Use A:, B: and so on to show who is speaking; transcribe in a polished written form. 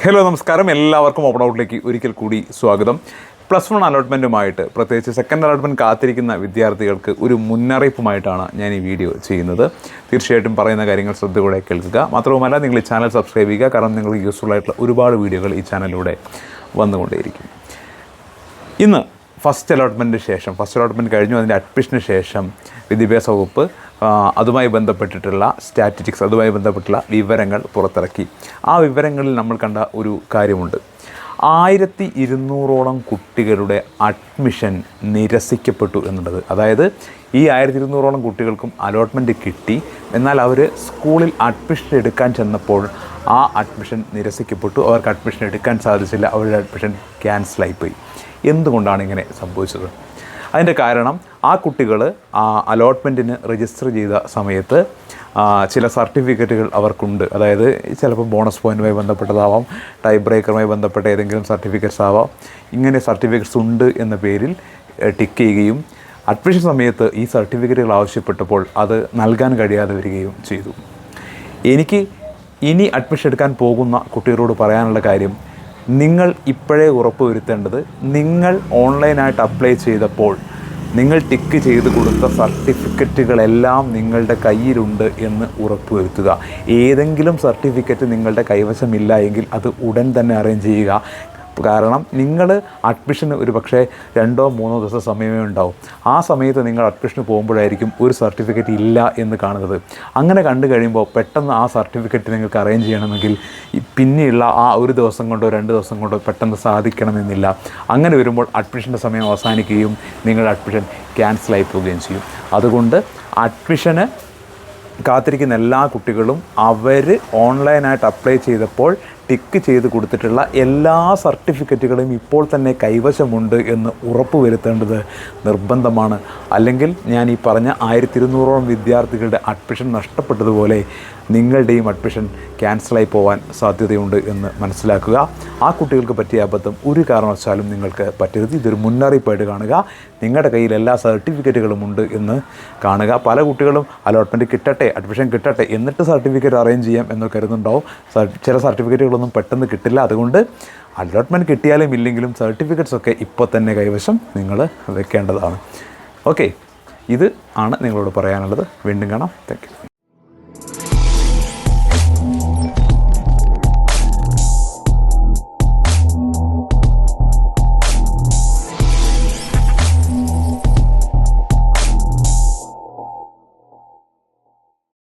A: Hello നമസ്കാരം, എല്ലാവർക്കും open ഔട്ടിലേക്ക് ഒരിക്കൽ കൂടി സ്വാഗതം. +1 അലോട്ട്മെൻറ്റുമായിട്ട് പ്രത്യേകിച്ച് സെക്കൻഡ് അലോട്ട്മെൻറ്റ് കാത്തിരിക്കുന്ന വിദ്യാർത്ഥികൾക്ക് ഒരു മുന്നറിയിപ്പുമായിട്ടാണ് ഞാൻ ഈ വീഡിയോ ചെയ്യുന്നത്. തീർച്ചയായിട്ടും പറയുന്ന കാര്യങ്ങൾ ശ്രദ്ധയോടെ കേൾക്കുക. മാത്രവുമല്ല, നിങ്ങൾ ഈ ചാനൽ സബ്സ്ക്രൈബ് ചെയ്യുക. കാരണം നിങ്ങൾക്ക് യൂസ്ഫുൾ ആയിട്ടുള്ള ഒരുപാട് വീഡിയോകൾ ഈ ചാനലിലൂടെ വന്നുകൊണ്ടേയിരിക്കും. ഇന്ന് ഫസ്റ്റ് അലോട്ട്മെൻറ്റ് കഴിഞ്ഞു. അതിൻ്റെ അഡ്മിഷന് ശേഷം വിദ്യാഭ്യാസ വകുപ്പ് അതുമായി ബന്ധപ്പെട്ടിട്ടുള്ള സ്റ്റാറ്റിസ്റ്റിക്സ്, അതുമായി ബന്ധപ്പെട്ടുള്ള വിവരങ്ങൾ പുറത്തിറക്കി. ആ വിവരങ്ങളിൽ നമ്മൾ കണ്ട ഒരു കാര്യമുണ്ട്. 1200ഓളം കുട്ടികളുടെ അഡ്മിഷൻ നിരസിക്കപ്പെട്ടു എന്നുള്ളത്. അതായത് ഈ 1200ഓളം കുട്ടികൾക്കും അലോട്ട്മെൻറ്റ് കിട്ടി, എന്നാൽ അവർ സ്കൂളിൽ അഡ്മിഷൻ എടുക്കാൻ ചെന്നപ്പോൾ ആ അഡ്മിഷൻ നിരസിക്കപ്പെട്ടു. അവർക്ക് അഡ്മിഷൻ എടുക്കാൻ സാധിച്ചില്ല. അവരുടെ അഡ്മിഷൻ ക്യാൻസലായിപ്പോയി. എന്തുകൊണ്ടാണ് ഇങ്ങനെ സംഭവിച്ചത്? അതിൻ്റെ കാരണം, ആ കുട്ടികൾ ആ അലോട്ട്മെൻറ്റിന് രജിസ്റ്റർ ചെയ്ത സമയത്ത് ചില സർട്ടിഫിക്കറ്റുകൾ അവർക്കുണ്ട്. അതായത് ചിലപ്പോൾ ബോണസ് പോയിൻറ്റുമായി ബന്ധപ്പെട്ടതാവാം, ടൈ ബ്രേക്കറുമായി ബന്ധപ്പെട്ട ഏതെങ്കിലും സർട്ടിഫിക്കറ്റ്സ് ആവാം. ഇങ്ങനെ സർട്ടിഫിക്കറ്റ്സ് ഉണ്ട് എന്ന പേരിൽ ടിക്ക് ചെയ്യുകയും അഡ്മിഷൻ സമയത്ത് ഈ സർട്ടിഫിക്കറ്റുകൾ ആവശ്യപ്പെട്ടപ്പോൾ അത് നൽകാൻ കഴിയാതെ വരികയും ചെയ്തു. എനിക്ക് ഇനി അഡ്മിഷൻ എടുക്കാൻ പോകുന്ന കുട്ടികളോട് പറയാനുള്ള കാര്യം, നിങ്ങൾ ഇപ്പോഴേ ഉറപ്പ് വരുത്തേണ്ടത്, നിങ്ങൾ ഓൺലൈനായിട്ട് അപ്ലൈ ചെയ്തപ്പോൾ നിങ്ങൾ ടിക്ക് ചെയ്ത് കൊടുത്ത സർട്ടിഫിക്കറ്റുകളെല്ലാം നിങ്ങളുടെ കയ്യിലുണ്ട് എന്ന് ഉറപ്പ് വരുത്തുക. ഏതെങ്കിലും സർട്ടിഫിക്കറ്റ് നിങ്ങളുടെ കൈവശമില്ല എങ്കിൽ അത് ഉടൻ തന്നെ അറേഞ്ച് ചെയ്യുക. കാരണം നിങ്ങൾ അഡ്മിഷന് ഒരു പക്ഷേ 2-3 ദിവസം സമയമേ ഉണ്ടാവും. ആ സമയത്ത് നിങ്ങൾ അഡ്മിഷന് പോകുമ്പോഴായിരിക്കും ഒരു സർട്ടിഫിക്കറ്റ് ഇല്ല എന്ന് കാണുന്നത്. അങ്ങനെ കണ്ടു കഴിയുമ്പോൾ പെട്ടെന്ന് ആ സർട്ടിഫിക്കറ്റ് നിങ്ങൾക്ക് അറേഞ്ച് ചെയ്യണമെങ്കിൽ പിന്നെയുള്ള ആ ഒരു ദിവസം കൊണ്ടോ 2 ദിവസം കൊണ്ടോ പെട്ടെന്ന് സാധിക്കണമെന്നില്ല. അങ്ങനെ വരുമ്പോൾ അഡ്മിഷൻ്റെ സമയം അവസാനിക്കുകയും നിങ്ങളുടെ അഡ്മിഷൻ ക്യാൻസലായി പോവുകയും ചെയ്യും. അതുകൊണ്ട് അഡ്മിഷന് കാത്തിരിക്കുന്ന എല്ലാ കുട്ടികളും അവർ ഓൺലൈനായിട്ട് അപ്ലൈ ചെയ്തപ്പോൾ ടിക്ക് ചെയ്ത് കൊടുത്തിട്ടുള്ള എല്ലാ സർട്ടിഫിക്കറ്റുകളും ഇപ്പോൾ തന്നെ കൈവശമുണ്ട് എന്ന് ഉറപ്പ് വരുത്തേണ്ടത് നിർബന്ധമാണ്. അല്ലെങ്കിൽ ഞാൻ ഈ പറഞ്ഞ 1200ഓളം വിദ്യാർത്ഥികളുടെ അഡ്മിഷൻ നഷ്ടപ്പെട്ടതുപോലെ നിങ്ങളുടെയും അഡ്മിഷൻ ക്യാൻസലായി പോകാൻ സാധ്യതയുണ്ട് എന്ന് മനസ്സിലാക്കുക. ആ കുട്ടികൾക്ക് പറ്റിയ അബദ്ധം ഒരു കാരണവശാലും നിങ്ങൾക്ക് പറ്റരുത്. ഇതൊരു മുന്നറിയിപ്പായിട്ട് കാണുക. നിങ്ങളുടെ കയ്യിൽ എല്ലാ സർട്ടിഫിക്കറ്റുകളും ഉണ്ട് എന്ന് കാണുക. പല കുട്ടികളും അലോട്ട്മെൻറ്റ് കിട്ടട്ടെ, അഡ്മിഷൻ കിട്ടട്ടെ, എന്നിട്ട് സർട്ടിഫിക്കറ്റ് അറേഞ്ച് ചെയ്യാം എന്ന് കരുതുന്നുണ്ടാവും. ചില സർട്ടിഫിക്കറ്റുകളൊന്നും പെട്ടെന്ന് കിട്ടില്ല. അതുകൊണ്ട് അലോട്ട്മെൻറ്റ് കിട്ടിയാലും ഇല്ലെങ്കിലും സർട്ടിഫിക്കറ്റ്സൊക്കെ ഇപ്പോൾ തന്നെ കൈവശം നിങ്ങൾ വെക്കേണ്ടതാണ്. ഓക്കെ, ഇത് ആണ് നിങ്ങളോട് പറയാനുള്ളത്. വീണ്ടും കാണാം. Thank you.